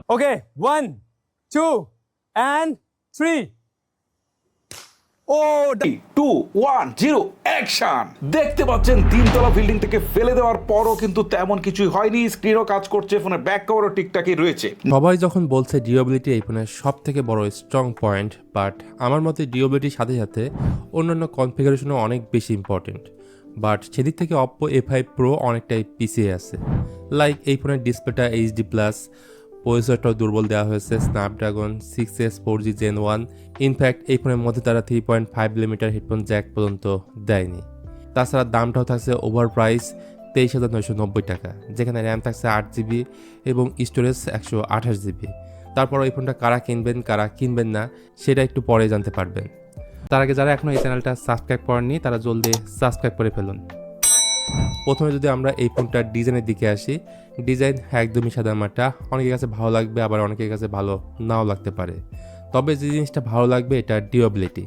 Okay, 1, 2, and 3. Oh, 2, 1, 0 action. দেখতে পাচ্ছেন তিনতলা বিল্ডিং থেকে ফেলে দেওয়ার পরও কিন্তু তেমন কিছুই হয়নি, স্ক্রিনও কাজ করছে, ফোনের ব্যাক কভারও ঠিকঠাকই রয়েছে। সবাই যখন বলছে ডিউরেবিলিটি এই ফোনের সব থেকে বড় স্ট্রং পয়েন্ট, বাট আমার মতে ডিউরেবিলিটির সাথে সাথে অন্যান্য কনফিগারেশনও অনেক বেশি ইম্পর্টেন্ট। বাট সেদিক থেকে অপ্পো A5 Pro অনেকটাই পিছিয়ে আছে। লাইক এই ফোনের ডিসপ্লেটা HD+, প্রসেসরটাও দুর্বল দেওয়া হয়েছে Snapdragon 6S 4G Gen 1। In fact এই ফোনের মধ্যে তারা 3.5mm হেডফোন জ্যাক পর্যন্ত দেয়নি। তাছাড়া দামটাও থাকছে ওভার প্রাইস 23,990 টাকা, যেখানে র্যাম থাকছে 8GB এবং স্টোরেজ 128GB। তারপর এই ফোনটা কারা কিনবেন না সেটা একটু পরে জানতে পারবেন। তার আগে যারা এখনও এই চ্যানেলটা সাবস্ক্রাইব করেননি তারা জলদি সাবস্ক্রাইব করে ফেলুন। প্রথমে যদি আমরা এই ফোনটার ডিজাইনের দিকে আসি, ডিজাইন একদমই সাদামাটা। অনেকের কাছে ভালো লাগবে, আবার অনেকের কাছে ভালো নাও লাগতে পারে। তবে যে জিনিসটা ভালো লাগবে এটা ডিউরেবিলিটি।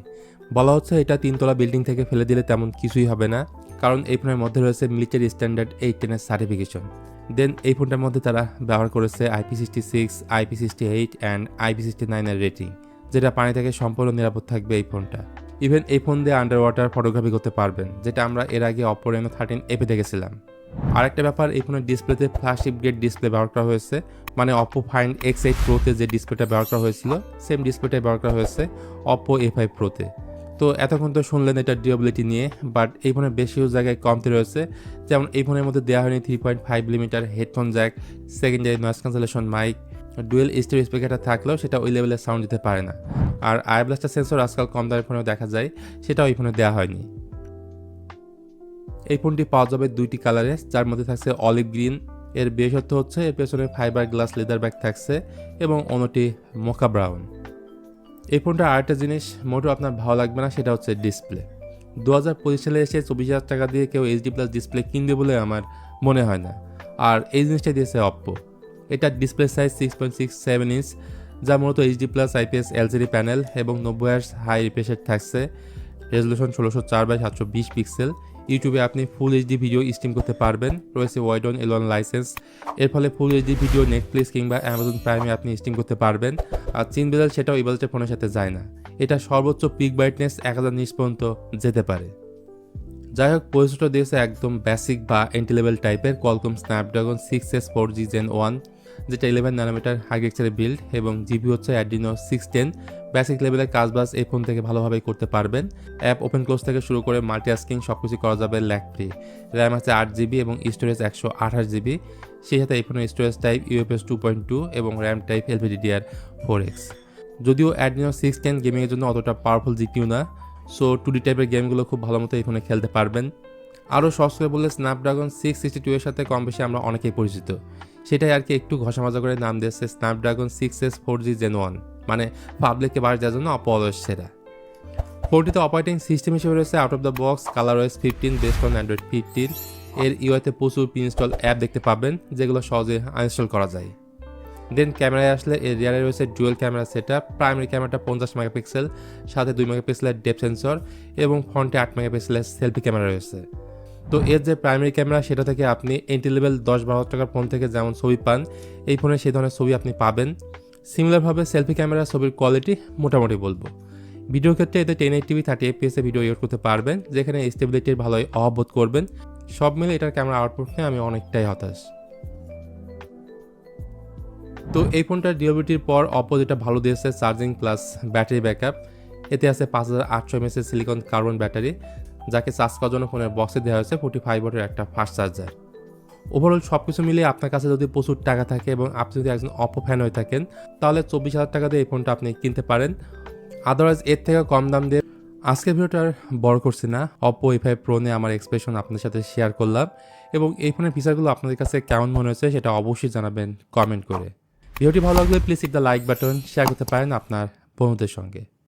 বলা হচ্ছে এটা তিনতলা বিল্ডিং থেকে ফেলে দিলে তেমন কিছুই হবে না, কারণ এই ফোনের মধ্যে রয়েছে মিলিটারি স্ট্যান্ডার্ড 810 এর সার্টিফিকেশন। দেন এই ফোনটার মধ্যে তারা ব্যবহার করেছে IP66, IP68 অ্যান্ড IP69 এর রেটিং, যেটা পানি থেকে সম্পূর্ণ নিরাপদ থাকবে এই ফোনটা। ইভেন এই ফোন দিয়ে আন্ডার ওয়াটার ফটোগ্রাফি করতে পারবেন, যেটা আমরা এর আগে অপো Reno 13F দেখেছিলাম। আরেকটা ব্যাপার, এই ফোনের ডিসপ্লেতে ফ্ল্যাশ গ্রেড ডিসপ্লে ব্যবহার করা হয়েছে, মানে অপো ফাইন্ড X8 Proতে যে ডিসপ্লেটা ব্যবহার করা হয়েছিল সেম ডিসপ্লেটাই ব্যবহার করা হয়েছে অপো A5 Proতে। তো এতক্ষণ তো শুনলেন এটা ডিউরেবিলিটি নিয়ে, বাট এই ফোনের বেশিও জায়গায় কমতি রয়েছে। যেমন এই ফোনের মধ্যে দেওয়া হয়নি 3.5mm headphone jack, secondary noise cancellation mic, dual stereo স্পিকারটা থাকলেও সেটা ওই লেভেলের সাউন্ড দিতে পারে না। আর আই ব্লাস্টার সেন্সর আজকাল কম দামের ফোনেও দেখা যায়, সেটাও এই ফোনে দেওয়া হয়নি। এই ফোনটি পাওয়া যাবে দুইটি কালারে, যার মধ্যে থাকছে অলিভ গ্রিন। এর বিশেষত্ব হচ্ছে এর পেছনে ফাইবার গ্লাস লেদার ব্যাগ থাকছে এবং অন্যটি মোকা ব্রাউন। এই ফোনটার আরেকটা জিনিস মোটেও আপনার ভালো লাগবে না, সেটা হচ্ছে ডিসপ্লে। 2025 সালে এসে 24,000 টাকা দিয়ে কেউ HD+ ডিসপ্লে কিনবে বলে আমার মনে হয় না। আর এই জিনিসটা দিয়েছে অপ্পো। এটার ডিসপ্লে সাইজ 6.67 ইঞ্চ, যা মূলত HD+ IPS LCD প্যানেল এবং 90Hz হাই রিফ্রেশ রেট থাকছে। Resolution 1604x720 pixel. ইউটিউবে আপনি ফুল HD ভিডিও স্ট্রিম করতে পারবেন। রয়েছে ওয়াইড অন L1 লাইসেন্স, এর ফলে ফুল HD ভিডিও নেটফ্লিক্স কিংবা অ্যামাজন প্রাইমে আপনি স্ট্রিম করতে পারবেন। আর চিন বেজাল সেটাও এই বাজেটের ফোনের সাথে যায় না। এটা সর্বোচ্চ পিক ব্রাইটনেস 1000 নিটস পর্যন্ত যেতে পারে। যাই হোক, প্রসেসরটা দিয়েছে একদম বেসিক বা এন্ট্রি লেভেল টাইপের Qualcomm Snapdragon 6S 4G Gen 1, যেটা 11nm আর্কিটেকচারে বিল্ড, এবং জিপি হচ্ছে Adreno 610। বেসিক লেভেলের কাজবাজ এই ফোন থেকে ভালোভাবেই করতে পারবেন। অ্যাপ ওপেন ক্লোজ থেকে শুরু করে মাল্টিটাস্কিং সবকিছু করা যাবে ল্যাগ ফ্রি। র্যাম আছে 8GB এবং স্টোরেজ 128GB। সেই সাথে এই ফোনের স্টোরেজ টাইপ UFS 2.2 এবং র্যাম টাইপ LPDDR4X। যদিও Adreno 610 গেমিংয়ের জন্য অতটা পাওয়ারফুল জিপিউ না, সো 2D টাইপের গেমগুলো খুব ভালো মতো এই ফোনে খেলতে পারবেন। আরও সহজ করে বললে স্ন্যাপড্রাগন 662 এর সাথে কম বেশি আমরা অনেকেই পরিচিত, সেটাই আর কি একটু ঘষামাজা করে নাম দিয়েছে স্ন্যাপড্রাগন 6S 4G Gen 1, মানে পাবলিককে বাড়ি দেওয়ার জন্য অপো অলওয়েজ সেরা। ফোনটিতে অপারেটিং সিস্টেম হিসেবে রয়েছে out of the box ColorOS 15 based on Android 15। এর ইউআইতে প্রচুর প্রি-ইনস্টল অ্যাপ দেখতে পাবেন, যেগুলো সহজে আনইনস্টল করা যায়। দেন ক্যামেরায় আসলে এর রিয়ারে রয়েছে ডুয়েল ক্যামেরা সেটআপ। প্রাইমারি ক্যামেরাটা 50 মেগাপিক্সেল, সাথে 2 মেগাপিক্সেলের ডেপথ সেন্সর এবং ফ্রন্টে 8 মেগাপিক্সেলের সেলফি ক্যামেরা রয়েছে। তো এর যে প্রাইমারি ক্যামেরা, সেটা থেকে আপনি এন্ট্রি লেভেল 10-12 টাকার ফোন থেকে যেমন ছবি পান, এই ফোনে সেই ধরনের ছবি আপনি পাবেন। সিমিলারভাবে সেলফি ক্যামেরা ছবির কোয়ালিটি মোটামুটি বলবো। ভিডিওর ক্ষেত্রে এতে 1080p 30fps এ ভিডিও এডিট করতে পারবেন, যেখানে স্টেবিলিটির ভালোই অভাব করবেন। সব মিলে এটার ক্যামেরা আউটপুট নিয়ে আমি অনেকটাই হতাশ। তো এই ফোনটার ডিউরেবিলিটির পর অপো যেটা ভালো দিয়েছে চার্জিং প্লাস ব্যাটারি ব্যাকআপ। এতে আছে 5800 mAh সিলিকন কার্বন ব্যাটারি, যাকে চার্জ করার জন্য ফোনের বক্সে দেওয়া হয়েছে 45 ওয়াটের একটা ফাস্ট চার্জার। ওভারঅল সব কিছু মিলিয়ে আপনার কাছে যদি প্রচুর টাকা থাকে এবং আপনি যদি একজন অপো ফ্যান হয়ে থাকেন, তাহলে 24,000 টাকা দিয়ে এই ফোনটা আপনি কিনতে পারেন। আদারওয়াইজ এর থেকে কম দাম দিয়ে আজকের ভিডিওটা আর বড় করছি না, অপো A5 Pro নিয়ে আমার এক্সপ্রেশন আপনাদের সাথে শেয়ার করলাম। এবং এই ফোনের ফিচারগুলো আপনাদের কাছে কেমন মনে হয়েছে সেটা অবশ্যই জানাবেন কমেন্ট করে। ভিডিওটি ভালো লাগলে please hit the like button, share করতে পারেন আপনার বন্ধুদের সঙ্গে।